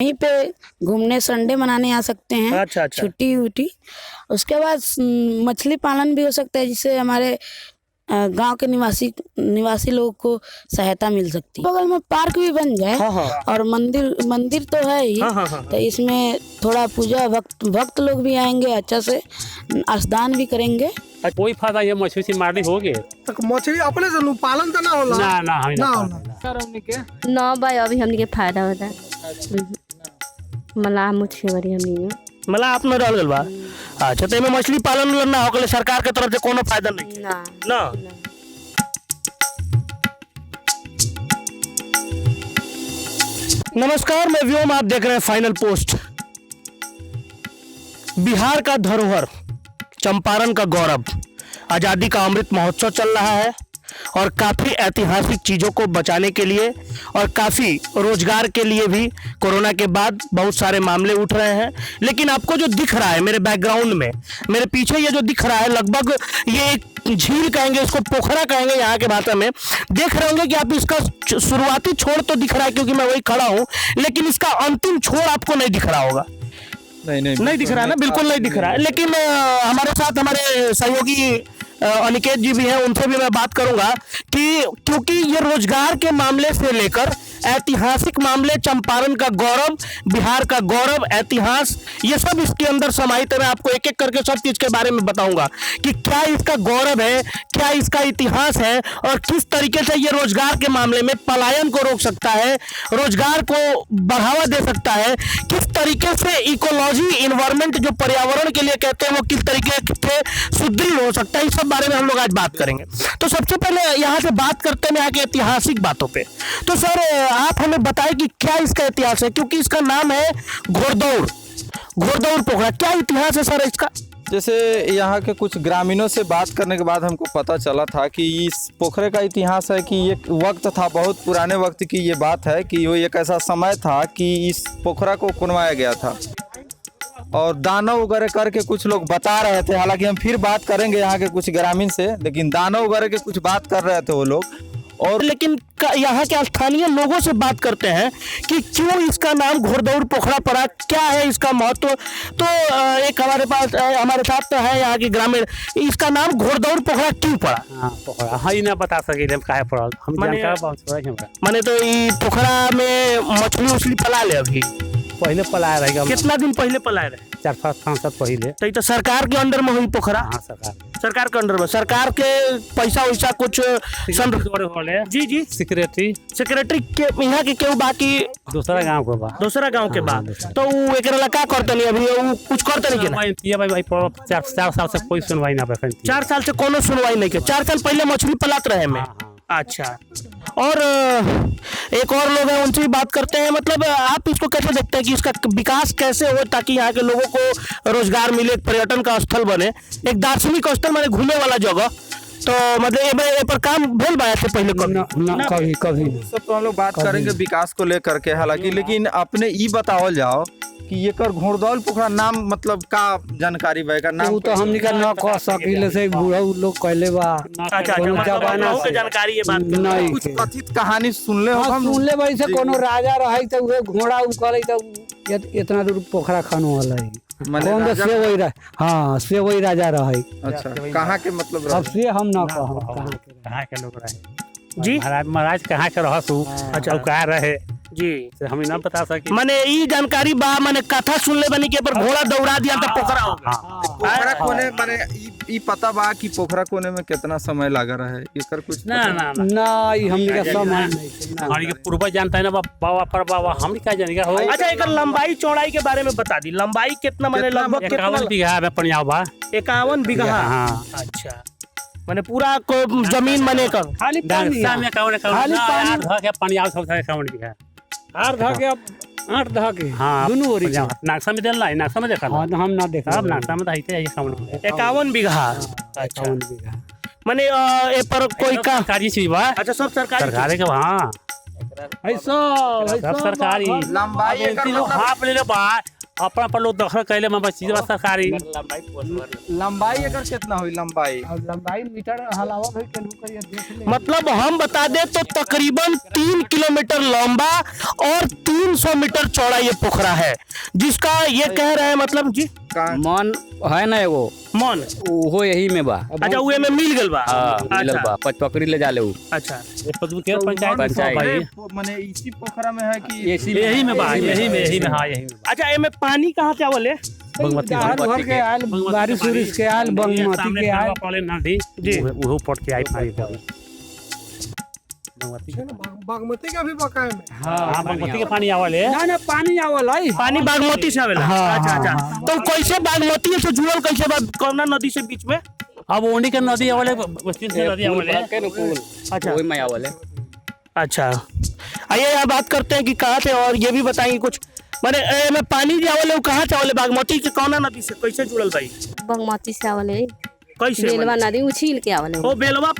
यहीं पे घूमने संडे मनाने आ सकते हैं। अच्छा अच्छा। छुट्टी उट्टी। उसके बाद मछली पालन भी हो सकता है, जिससे हमारे गांव के निवासी लोगों को सहायता मिल सकती है। बगल में पार्क भी बन जाए। हाँ हाँ। और मंदिर तो है ही। हाँ हाँ हाँ। तो इसमें थोड़ा पूजा भक्त लोग भी आएंगे, अच्छा से स्नान भी करेंगे। कोई फायदा ये मछली से मारनी होगे मछली अपने से पालन तो ना होला ना हम ना होला ना भाई अभी हमने के फायदा होता है। मलाह मछली हमने मतलब आप में रह गल बा। अच्छा, तो एमे मछली पालन ना होगले सरकार के तरफ से कोनो फायदा नहीं ना ना। नमस्कार, मैं व्योम, आप देख रहे हैं फाइनल पोस्ट। बिहार का धरोहर, चंपारण का गौरव, आजादी का अमृत महोत्सव चल रहा है और काफी ऐतिहासिक चीजों को बचाने के लिए और काफी रोजगार के लिए भी कोरोना के बाद बहुत सारे मामले उठ रहे हैं। लेकिन आपको जो दिख रहा है मेरे बैकग्राउंड में, मेरे पीछे ये जो दिख रहा है, लगभग ये एक झील कहेंगे, इसको पोखरा कहेंगे यहाँ के भाषा में। देख रहे होंगे कि आप इसका शुरुआती छोर तो दिख रहा है क्योंकि मैं वही खड़ा हूँ, लेकिन इसका अंतिम छोर आपको नहीं दिख रहा होगा। नहीं दिख रहा है ना, बिल्कुल नहीं दिख रहा है। लेकिन हमारे साथ हमारे सहयोगी अनिकेत जी भी हैं, उनसे भी मैं बात करूंगा कि क्योंकि ये रोजगार के मामले से लेकर ऐतिहासिक मामले, चंपारण का गौरव, बिहार का गौरव, इतिहास, ये सब इसके अंदर समाहित है। मैं आपको एक एक करके सब चीज के बारे में बताऊंगा कि क्या इसका गौरव है, क्या इसका इतिहास है और किस तरीके से ये रोजगार के मामले में पलायन को रोक सकता है, रोजगार को बढ़ावा दे सकता है, किस तरीके से इकोलॉजी, इन्वायरमेंट जो पर्यावरण के लिए कहते हैं वो किस तरीके से सुदृढ़ हो सकता है, इस सब बारे में हम लोग आज बात करेंगे। तो सबसे पहले यहाँ से बात करते हैं यहाँ के ऐतिहासिक बातों पे। तो सर, आप हमें बताएं कि क्या इसका इतिहास है, क्योंकि इसका नाम है घोड़दौड़ पोखरा। क्या इतिहास है सर इसका? जैसे यहाँ के कुछ ग्रामीणों से बात करने के बाद हमको पता चला था कि इस पोखरे का इतिहास है कि एक वक्त था, बहुत पुराने वक्त की ये बात है कि वो एक ऐसा समय था कि इस पोखरा को खुनवाया गया था और दानव वगैरह करके कुछ लोग बता रहे थे। हालांकि हम फिर बात करेंगे यहाँ के कुछ ग्रामीण से, लेकिन दानव वगैरह के कुछ बात कर रहे थे वो लोग। और लेकिन यहाँ के स्थानीय लोगों से बात करते हैं कि क्यों इसका नाम घोड़दौड़ पोखरा पड़ा, क्या है इसका महत्व। तो एक हमारे साथ तो है यहाँ के ग्रामीण, इसका नाम घोड़दौड़ पोखरा क्यों पड़ा? पोखरा हाँ ही ना बता सके हम काहे पड़ल, हम जानकार बहुत थोड़ा ही हमरा। माने तो ये पोखरा में मछली उछली पला ले अभी पहले पलाया रहेगा। कितना दिन पहले पलाए रहे? 4-5 साल पहले। तो सरकार के अंडर में हुई पोखरा? हाँ सरकार के अंडर में। सरकार के पैसा वैसा कुछ जी सेक्रेटरी के यहाँ के केहू बाकी दूसरा गांव के बा, दूसरा गांव के बाद तो वो एकरा का करते नहीं अभी, वो कुछ करते नहीं के भाई 4 साल से कोई सुनवाई ना पे। 4 साल से कोनो सुनवाई नहीं के। 4 साल पहले मछली पलात रहे में। अच्छा, और एक और लोग हैं, उनसे भी बात करते हैं। मतलब आप इसको कैसे देखते हैं कि इसका विकास कैसे हो ताकि यहाँ के लोगों को रोजगार मिले, पर्यटन का स्थल बने, एक दार्शनिक स्थल माने घूमने वाला जगह। तो मतलब ये पर काम भेल बा से पहले कभी सब तो हम लोग बात करेंगे विकास को लेकर के। हालांकि लेकिन अपने ई बताओ जाओ कि एकर घोड़दौड़ पोखरा नाम मतलब का जानकारी बा, एकर नाम तो हमनी का न कह सकिले से बूढ़ा लोग कहले बा। अच्छा, के जानकारी ये बात नहीं, कुछ कथित कहानी सुनले हो? हम सुनले भाई से कोनो राजा रहे तो वे घोड़ा उकले तो इतना दूर पोखरा खानो वाला है। कौन से वही रहा? हाँ, से वही राजा रहे। अच्छा, कहाँ के मतलब अब से हम ना कहम कहाँ के लोग रहे जी, महाराज कहाँ के रहसु। अच्छा, कहाँ रहे जी हम ना बता सके। माने ई जानकारी बा, माने कथा सुनले बनी के पर घोड़ा दौड़ा दिया तो पोखरा हो गया। पोखरा कोने माने ई पता बा कि पोखरा कोने में कितना समय लगा रहा है, एकर कुछ ना हमनी का समय नहीं। हमारी के पूर्वज जानता है ना बाबा पर बाबा, हम क्या जानेगा हो। अच्छा, एक लंबाई चौड़ाई के बारे में बता दी। लंबाई कितना माने लगभग 51 बीघा में पनिया बा। 51 बीघा। हाँ, अच्छा, माने पूरा को जमीन बने कर खाली पानी में कौन के पनिया सब 51 बीघा। 8 धा के हाँ, दोनों ओरी नाक्सा में देला, नाक्सा में देखा हम ना देखा। अब नाक्सा में तो है 51 बीघा। अच्छा, 51 बीघा माने ए पर कोई का सरकारी चीज बा। अच्छा, सब सरकारी के हाँ, ऐसा सब सरकारी। लंबाई एकर लोग हाँ ले बा अपना पर लोग दखल कैले में चीज सरकारी लंबाई एकर कितना हुई लंबाई? लंबाई मीटर हलावा भाई केनहू करिए देख ले। मतलब हम बता दें तो तकरीबन 3 किलोमीटर लंबा और 300 मीटर चौड़ा ये पोखरा है, जिसका ये कह रहे हैं मतलब जी मन है ना एगो मन ओहो यही में बा। अच्छा उहे में मिल गल बा। हाँ मिलल अच्छा बा, पचपकड़ी ले जाले उ। अच्छा ये पंचायत पंचायत। माने इसी पोखरा में है कि यही में बा, यही में हाँ यही में। अच्छा इनमें पानी कहाँ से आवले? बागमती भर के आयल बारिश उरिश के आयल बागमती के आयल पड़े नदी जी वो पट के आई पानी बागमती का भी बकाया में। हाँ बागमती के पानी आवले ना पानी आवल है। पानी बागमती से आवेला। अच्छा अच्छा तो कैसे बागमती से जुड़ल कैसे बा कौना नदी से बीच में? अब ओनी के नदी आवले बस्ती से नदी आवले। अच्छा ओही में आवले। अच्छा आइए यहाँ बात करते हैं कि कहाँ से, और ये भी बताएंगे कुछ माने में पानी जो आवले वो कहाँ से आवले? बागमती के कौना नदी से कैसे जुड़ल भाई? बागमती से आवले, कैसे बेलवा नदी उछील के आवले। ओ बेलवा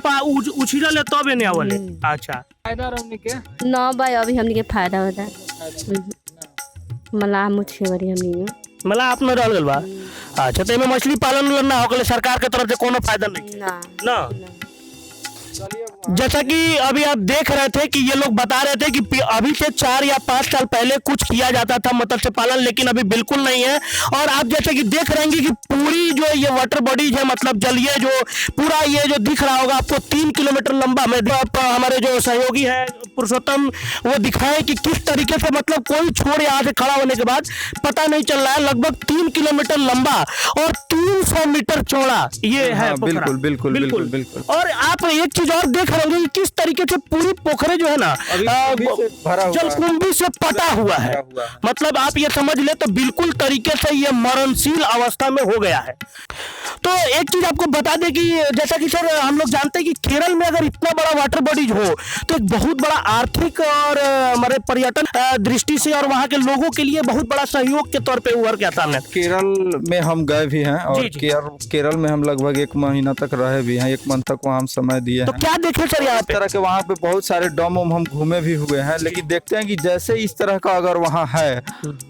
उछिरल है तब एने आवले। अच्छा फायदा रहने के ना भाई अभी हमनी के फायदा होता है। मलाह मछुआरी हमनी में मला आप में रह गल बा। अच्छा तो एमे मछली पालन ना हो गले सरकार के तरफ से कोनो फायदा नहीं ना। जैसा कि अभी आप देख रहे थे कि ये लोग बता रहे थे कि अभी से 4 या 5 साल पहले कुछ किया जाता था मत्स्य पालन, लेकिन अभी बिल्कुल नहीं है। और आप जैसे कि देख रहे हैं कि पूरी जो ये वाटर बॉडीज है, मतलब जलीय जो पूरा ये जो दिख रहा होगा आपको 3 किलोमीटर लंबा में, हमारे जो सहयोगी है पुरुषोत्तम वो दिखाए कि किस तरीके से मतलब कोई छोर यहाँ से खड़ा होने के बाद पता नहीं चल रहा है, लगभग 3 किलोमीटर लंबा और 300 मीटर चौड़ा ये है पोखरा। बिल्कुल। और आप एक चीज और देख रहे होंगे किस तरीके से पूरी पोखरे जो है ना जलकुंभी से पटा हुआ है। मतलब आप ये समझ ले तो बिल्कुल तरीके से ये मरणशील अवस्था में हो गया है। तो एक चीज आपको बता दें कि जैसा कि सर हम लोग जानते हैं कि केरल में अगर इतना बड़ा वाटर बॉडीज हो तो एक बहुत बड़ा आर्थिक और हमारे पर्यटन दृष्टि से और वहाँ के लोगों के लिए बहुत बड़ा सहयोग के तौर पे उभर के आता है। केरल में हम गए भी हैं और केरल में हम लगभग 1 महीना तक रहे भी हैं, 1 मंथ तक वहाँ हम समय दिए तो हैं। क्या देखे सर यहाँ पे? तरह के वहाँ पे बहुत सारे डैम हम घूमे भी हुए हैं, लेकिन देखते हैं कि जैसे इस तरह का अगर वहाँ है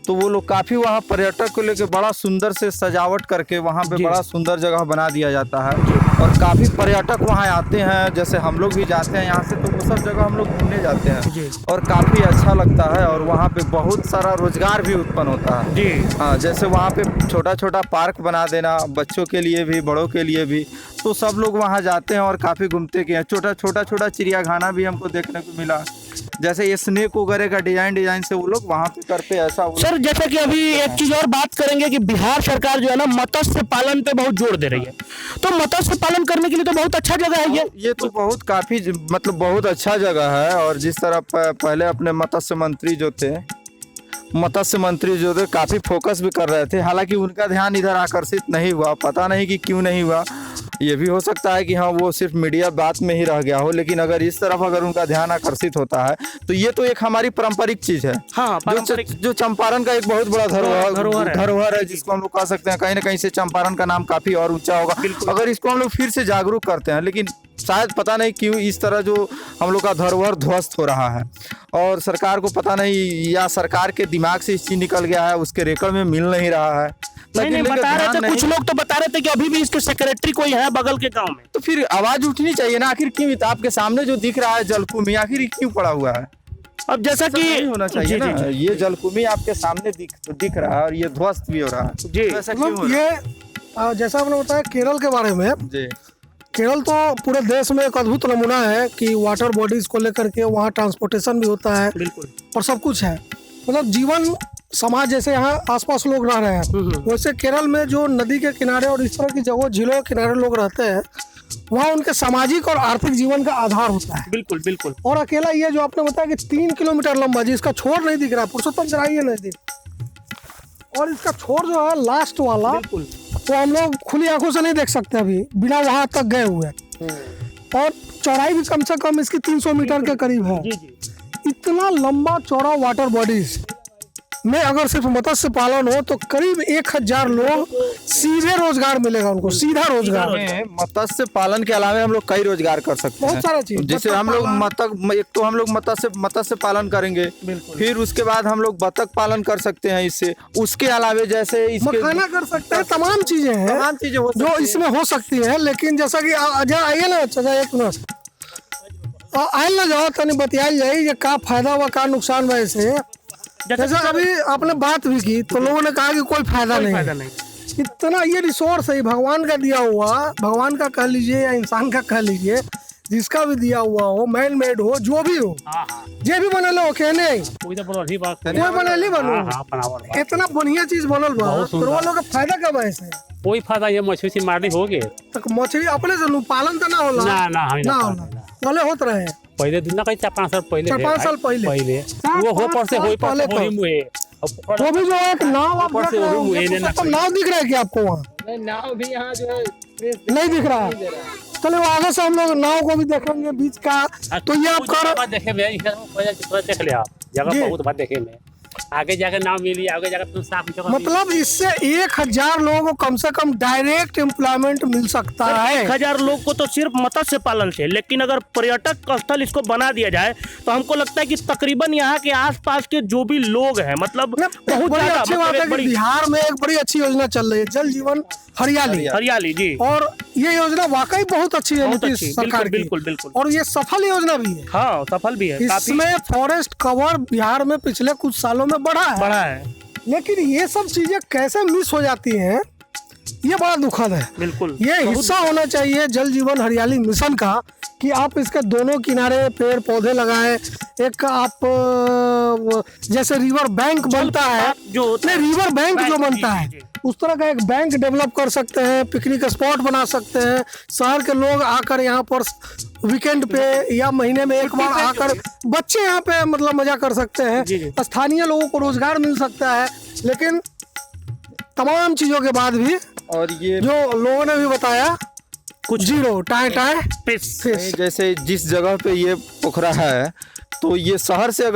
तो वो लोग काफी वहाँ पर्यटक को लेकर बड़ा सुंदर से सजावट करके वहाँ पे बड़ा सुंदर जगह बना दिया जाता है और काफी पर्यटक वहाँ आते हैं। जैसे हम लोग भी जाते हैं यहाँ से, तो वो सब जगह हम लोग घूमने जाते हैं और काफी अच्छा लगता है और वहाँ पे बहुत सारा रोजगार भी उत्पन्न होता है जी। हाँ, जैसे वहाँ पे छोटा छोटा पार्क बना देना बच्चों के लिए भी बड़ों के लिए भी, तो सब लोग वहाँ जाते हैं और काफी घूमते के हैं। छोटा चिड़ियाखाना भी हमको देखने को मिला, जैसे ये स्नेक वगैरह का डिजाइन से वो लोग वहाँ पे करते ऐसा। सर जैसा कि अभी एक चीज और बात करेंगे कि बिहार सरकार जो है ना मत्स्य पालन पे बहुत जोर दे रही है, तो मत्स्य पालन करने के लिए तो बहुत अच्छा जगह है ये तो बहुत काफी मतलब बहुत अच्छा जगह है। और जिस तरह पहले अपने मत्स्य मंत्री जो थे काफी फोकस भी कर रहे थे, हालांकि उनका ध्यान इधर आकर्षित नहीं हुआ, पता नहीं कि क्यों नहीं हुआ। ये भी हो सकता है कि हाँ वो सिर्फ मीडिया बात में ही रह गया हो, लेकिन अगर इस तरफ अगर उनका ध्यान आकर्षित होता है तो ये तो एक हमारी पारंपरिक चीज है। हाँ, जो चंपारण का एक बहुत बड़ा धरोहर है जिसको हम लोग कह सकते हैं। कहीं ना कहीं से चंपारण का नाम काफी और ऊंचा होगा अगर इसको हम लोग फिर से जागरूक करते हैं, लेकिन शायद पता नहीं क्यों इस तरह जो हम लोग का धरोहर ध्वस्त हो रहा है और सरकार को पता नहीं या सरकार के दिमाग से इस चीज निकल गया है, उसके रिकॉर्ड में मिल नहीं रहा है। नहीं बता रहे थे, कुछ लोग तो बता रहे थे कि अभी भी इसके सेक्रेटरी कोई है बगल के गांव में, तो फिर आवाज उठनी चाहिए ना। आखिर क्यों आपके सामने जो दिख रहा है जलकुंभी आखिर क्यों पड़ा हुआ है? अब जैसा कि होना चाहिए ना, ये जलकुंभी आपके सामने दिख रहा है और ये ध्वस्त भी हो रहा है जी। ये जैसा आपने बताया केरल के बारे में जी, केरल तो पूरे देश में एक अद्भुत नमूना है कि वाटर बॉडीज को लेकर के वहाँ ट्रांसपोर्टेशन भी होता है बिल्कुल और सब कुछ है। मतलब जीवन समाज जैसे यहाँ आसपास लोग रह रहे हैं, वैसे केरल में जो नदी के किनारे और इस तरह की जगह झीलों के किनारे लोग रहते हैं, वहाँ उनके सामाजिक और आर्थिक जीवन का आधार होता है। बिल्कुल। और अकेला ये जो आपने बताया कि 3 किलोमीटर लंबा, जिसका छोर नहीं दिख रहा है, पुरुषोत्तम जराइए नहीं दिख, और इसका छोर जो है लास्ट वाला तो हम लोग खुली आंखों से नहीं देख सकते अभी बिना वहां तक गए हुए। और चौड़ाई भी कम से कम इसकी 300 मीटर के करीब है। इतना लंबा चौड़ा वाटर बॉडीज में अगर सिर्फ मत्स्य पालन हो तो करीब 1000 लोग सीधे रोजगार मिलेगा उनको, सीधा रोजगार। मत्स्य पालन के अलावा हम लोग कई रोजगार कर सकते हैं, बहुत सारा चीज, जैसे हम लोग एक तो हम लोग मत्स्य पालन करेंगे, फिर उसके बाद हम लोग बतख पालन कर सकते हैं इससे, उसके अलावा जैसे इसके मखाना कर सकते हैं, तमाम चीजें हैं, तमाम चीजें हो जो इसमें हो सकती है। लेकिन जैसा कि आइए ना, अच्छा एक मिनट आयल ना जाओ तनी बतियाल जाए ये का फायदा हुआ का नुकसान बा इससे। जैसे अभी आपने बात भी की तो लोगों ने कहा कि कोई फायदा नहीं। इतना ये रिसोर्स है भगवान का दिया हुआ, भगवान का कह लीजिए या इंसान का कह लीजिए, जिसका भी दिया हुआ हो, मैन मेड हो, जो भी हो, जे भी बनल हो के नहीं कोई बनल ही बनो, इतना बढ़िया चीज बनल बा, तो वो लोग का फायदा कब है इससे? कोई फायदा ये मछली मारनी हो गए तक मछली अपने से पालन तो ना होला, ना होला, पहले होत रहे, पहले दिन ना कहीं 4-5 साल पहले, 4-5 साल पहले वो हो पर से पहले वो भी जो एक नाव आप देख रहे हो, तो नाव दिख रहा है क्या आपको वहाँ? नाव भी यहाँ जो है नहीं दिख रहा है। चलो आगे से हम लोग नाव को भी देखेंगे बीच का। तो ये आप देखे देख ले आप जगह बहुत बात देखे में, आगे जाकर नाव मिली, आगे जाकर तुम साफ मतलब इससे 1000 लोगों को कम से कम डायरेक्ट एम्प्लॉयमेंट मिल सकता है। 1000 लोग को तो सिर्फ मत्स्य पालन से, लेकिन अगर पर्यटक स्थल इसको बना दिया जाए तो हमको लगता है कि तकरीबन यहाँ के आसपास के जो भी लोग हैं, मतलब बहुत बड़ी अच्छी बात है कि बिहार में एक बड़ी अच्छी योजना चल रही है, जल जीवन हरियाली जी, और ये योजना वाकई बहुत अच्छी है नीतीश सरकार की, बिल्कुल, और ये सफल योजना भी है। हाँ, सफल भी है। इसमें फॉरेस्ट कवर बिहार में पिछले कुछ सालों में बढ़ा है, लेकिन ये सब चीजें कैसे मिस हो जाती हैं, ये बड़ा दुखद है। बिल्कुल, ये हिस्सा होना चाहिए जल जीवन हरियाली मिशन का, कि आप इसके दोनों किनारे पेड़ पौधे लगाएं। एक आप जैसे रिवर बैंक बनता है, जो रिवर बैंक जो बनता है उस तरह का एक बैंक डेवलप कर सकते हैं, पिकनिक स्पॉट बना सकते हैं, शहर के लोग आकर यहाँ पर वीकेंड पे या महीने में एक बार आकर बच्चे यहाँ पे मतलब मजा कर सकते हैं, स्थानीय लोगों को रोजगार मिल सकता है। लेकिन तमाम चीजों के बाद भी, और ये जो लोगों ने भी बताया, कुछ जीरो टाए फिश। जैसे जिस जगह पे ये पोखरा है तो ये शहर से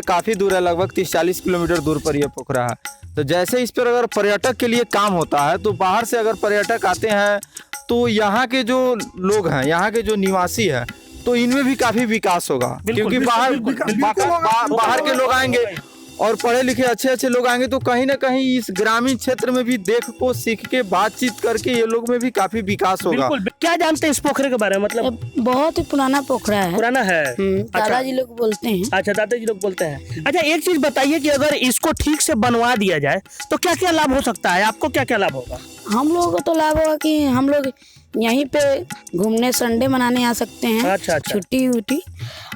काफी दूर है, लगभग 30-40 किलोमीटर दूर पर ये पोखरा है। तो जैसे इस पर अगर पर्यटक के लिए काम होता है तो बाहर से अगर पर्यटक आते हैं तो यहाँ के जो लोग हैं, यहाँ के जो निवासी है, तो इनमें भी काफी विकास होगा, क्योंकि बाहर के लोग आएंगे और पढ़े लिखे अच्छे लोग आएंगे तो कहीं ना कहीं इस ग्रामीण क्षेत्र में भी देख को सीख के बातचीत करके ये लोग में भी काफी विकास होगा। क्या जानते हैं इस पोखरे के बारे में? मतलब बहुत ही पुराना पोखरा है। पुराना है, दादाजी लोग बोलते हैं। अच्छा, दादाजी लोग बोलते हैं। अच्छा, एक चीज बताइए कि अगर इसको ठीक से बनवा दिया जाए तो क्या क्या लाभ हो सकता है? आपको क्या क्या लाभ होगा? हम लोगों को तो लाभ होगा कि हम लोग यहीं पे घूमने संडे मनाने आ सकते हैं। अच्छा। छुट्टी वुट्टी,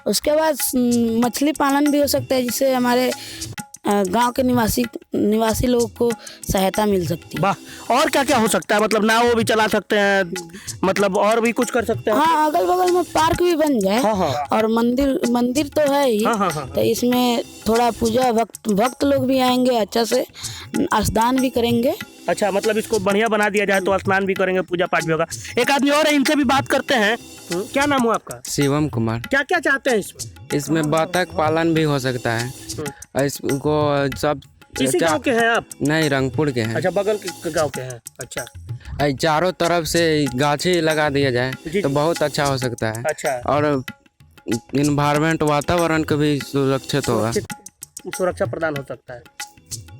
उसके बाद मछली पालन भी हो सकता है, जिससे हमारे गांव के निवासी लोगों को सहायता मिल सकती है। वाह, और क्या क्या हो सकता है? मतलब नाव भी चला सकते हैं, मतलब और भी कुछ कर सकते हैं? हाँ, अगल बगल में पार्क भी बन जाए। हाँ। और मंदिर तो है ही। हाँ। तो इसमें थोड़ा पूजा भक्त लोग भी आएंगे, अच्छा से स्नान भी करेंगे। अच्छा, मतलब इसको बढ़िया बना दिया जाए तो स्नान भी करेंगे, पूजा पाठ भी होगा। एक आदमी और है, इनसे भी बात करते हैं। क्या नाम हुआ आपका? शिवम कुमार। क्या क्या चाहते हैं इसमें? इसमें बतख पालन भी हो सकता है। इसको सब इसी गांव के हैं आप? नहीं, रंगपुर के हैं। अच्छा, बगल के गांव के हैं। अच्छा, चारों तरफ से गाछी लगा दिया जाए तो बहुत अच्छा हो सकता है। अच्छा, और इन्वायरमेंट, वातावरण को भी सुरक्षित होगा, सुरक्षा प्रदान हो सकता है।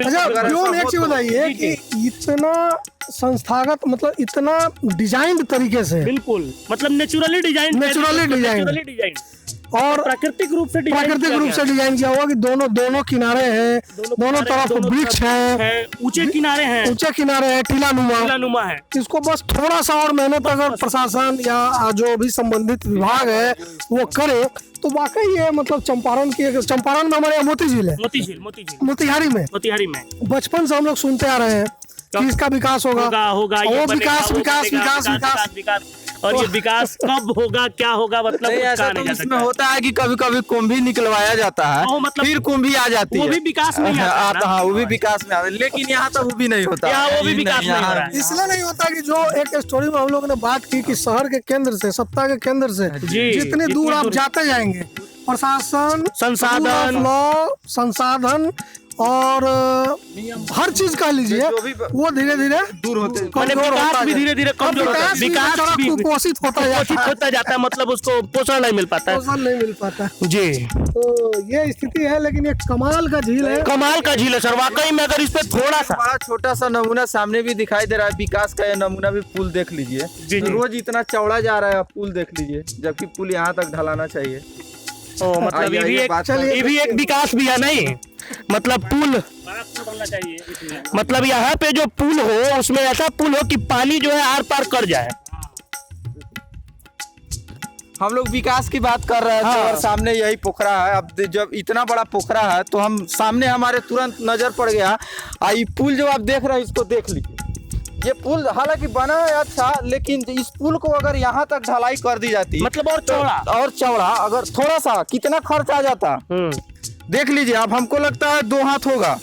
अच्छा, एक चीज बताइए कि इतना संस्थागत, मतलब इतना डिजाइन तरीके से, बिल्कुल, मतलब नेचुरली डिजाइन और प्राकृतिक रूप से डिजाइन किया हुआ कि दोनों किनारे हैं, दोनों तरफ वृक्ष हैं, ऊंचे किनारे हैं, टीला है। इसको बस थोड़ा सा और मेहनत अगर प्रशासन या जो भी संबंधित विभाग है वो करे तो वाकई ये मतलब चंपारण में हमारे यहाँ मोती झील है, मोतिहारी में बचपन से हम लोग सुनते आ रहे हैं कि इसका विकास होगा, ये विकास और ये विकास कब होगा, क्या होगा, मतलब ऐसा तो इसमें होता है कि कभी कभी कुंभ भी निकलवाया जाता है, मतलब फिर कुंभ भी आ जाती है, वो भी विकास में आता है, वो भी विकास में आता है, लेकिन यहाँ तो वो भी नहीं होता, वो भी विकास नहीं हो रहा है। इसलिए नहीं होता कि जो एक स्टोरी में हम लोग ने बात की कि शहर के केंद्र से, सत्ता के केंद्र से जितने दूर आप जाते जाएंगे, प्रशासन, संसाधन और हर चीज कह लीजिए जो भी वो धीरे धीरे दूर होते माने विकास भी धीरे धीरे कमजोर होता है, विकास भी कुपोषित होता कुपोषित होता जाता है, मतलब उसको पोषण नहीं मिल पाता है। पोषण नहीं मिल पाता। जी, तो ये स्थिति है, लेकिन ये कमाल का झील है। कमाल का झील है सर, वाकई में। अगर इस पे थोड़ा सा बड़ा छोटा सा नमूना सामने भी दिखाई दे रहा है, विकास का ये नमूना भी पुल देख लीजिए। जी। रोज इतना चौड़ा जा रहा है, पुल देख लीजिए, जबकि पुल यहाँ तक ढलाना चाहिए। मतलब ये भी आइए, एक बात करिए। ये भी एक विकास भी है नहीं, मतलब पुल, बड़ा पुल बनना चाहिए इसमें। मतलब यहाँ पे जो पुल हो उसमें ऐसा पुल हो कि पानी जो है आर पार कर जाए। हम लोग विकास की बात कर रहे थे और सामने यही पोखरा है। अब जब इतना बड़ा पोखरा है तो हम सामने हमारे तुरंत नजर पड़ गया, ये पुल जो आप देख रहे हैं इसको देख लीजिए। ये पुल हालांकि बना है अच्छा, लेकिन इस पुल को अगर यहाँ तक ढलाई कर दी जाती, मतलब और चौड़ा अगर थोड़ा सा कितना खर्च आ जाता देख लीजिए आप। हमको लगता है 2 हाथ होगा,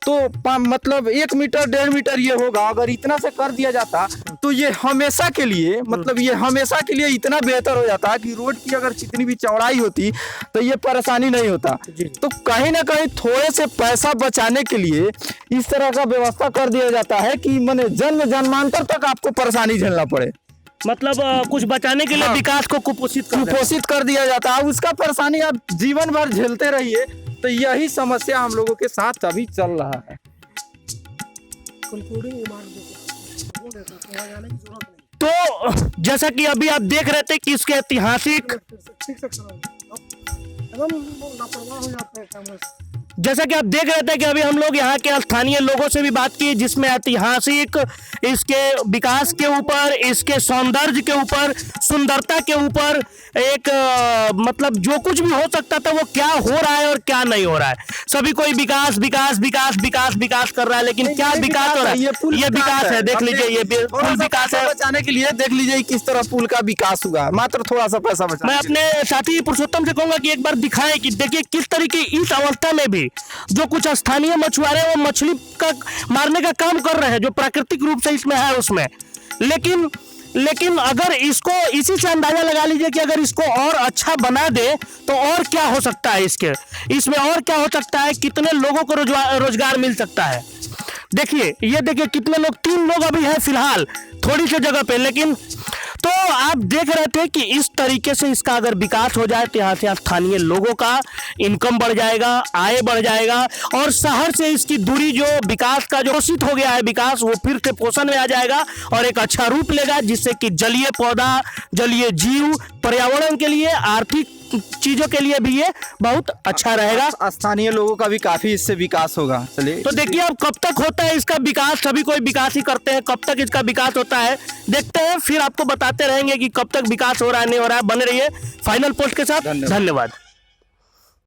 तो मतलब 1 मीटर 1.5 मीटर ये होगा। अगर इतना से कर दिया जाता तो ये हमेशा के लिए, मतलब ये हमेशा के लिए इतना बेहतर हो जाता कि रोड की अगर जितनी भी चौड़ाई होती तो ये परेशानी नहीं होता। तो कहीं ना कहीं थोड़े से पैसा बचाने के लिए इस तरह का व्यवस्था कर दिया जाता है कि माने जन्म जन्मांतर तक आपको परेशानी झेलना पड़े। मतलब कुछ बचाने के लिए विकास को कुपोषित कर दिया जाता है। उसका परेशानी आप जीवन भर झेलते रहिए। तो यही समस्या हम लोगों के साथ अभी चल रहा है। तो जैसा कि अभी आप देख रहे थे कि इसके ऐतिहासिक, जैसा कि आप देख रहे थे कि अभी हम लोग यहाँ के स्थानीय लोगों से भी बात की, जिसमें ऐतिहासिक, इसके विकास के ऊपर, इसके सौंदर्य के ऊपर, सुंदरता के ऊपर एक मतलब जो कुछ भी हो सकता था वो क्या हो रहा है और क्या नहीं हो रहा है। सभी कोई विकास विकास विकास विकास विकास कर रहा है, लेकिन क्या विकास हो रहा है? ये विकास है, देख लीजिए, ये पुल विकास है। बचाने के लिए देख लीजिए किस तरह पुल का विकास हुआ, मात्र थोड़ा सा पैसा बचा। मैं अपने साथी पुरुषोत्तम से कहूंगा कि एक बार दिखाएं कि देखिए किस तरीके इस अवस्था में भी जो कुछ स्थानीय मछुआरे वो मछली का मारने का काम कर रहे हैं, जो प्राकृतिक रूप से इसमें है उसमें, लेकिन अगर इसको इसी से अंदाजा लगा लीजिए कि अगर इसको और अच्छा बना दे तो और क्या हो सकता है, इसमें और क्या हो सकता है, कितने लोगों को रोजगार मिल सकता है। देखिए, ये देखिए कितने लोग, 3 लोग अभी हैं फिलहाल थोड़ी सी जगह पे, लेकिन तो आप देख रहे थे कि इस तरीके से इसका अगर विकास हो जाए तो यहाँ से स्थानीय लोगों का इनकम बढ़ जाएगा, आय बढ़ जाएगा, और शहर से इसकी दूरी जो विकास का जो घोषित हो गया है विकास, वो फिर से पोषण में आ जाएगा और एक अच्छा रूप लेगा, जिससे कि जलीय पौधा, जलीय जीव, पर्यावरण के लिए, आर्थिक चीजों के लिए भी ये बहुत अच्छा रहेगा। स्थानीय लोगों का भी काफी इससे विकास होगा। चलिए, तो देखिए अब कब तक होता है इसका विकास, सभी कोई विकास ही करते हैं, कब तक इसका विकास होता है देखते हैं, फिर आपको बताते रहेंगे कि कब तक विकास हो रहा है नहीं हो रहा है। बने रहिए फाइनल पोस्ट के साथ। धन्यवाद।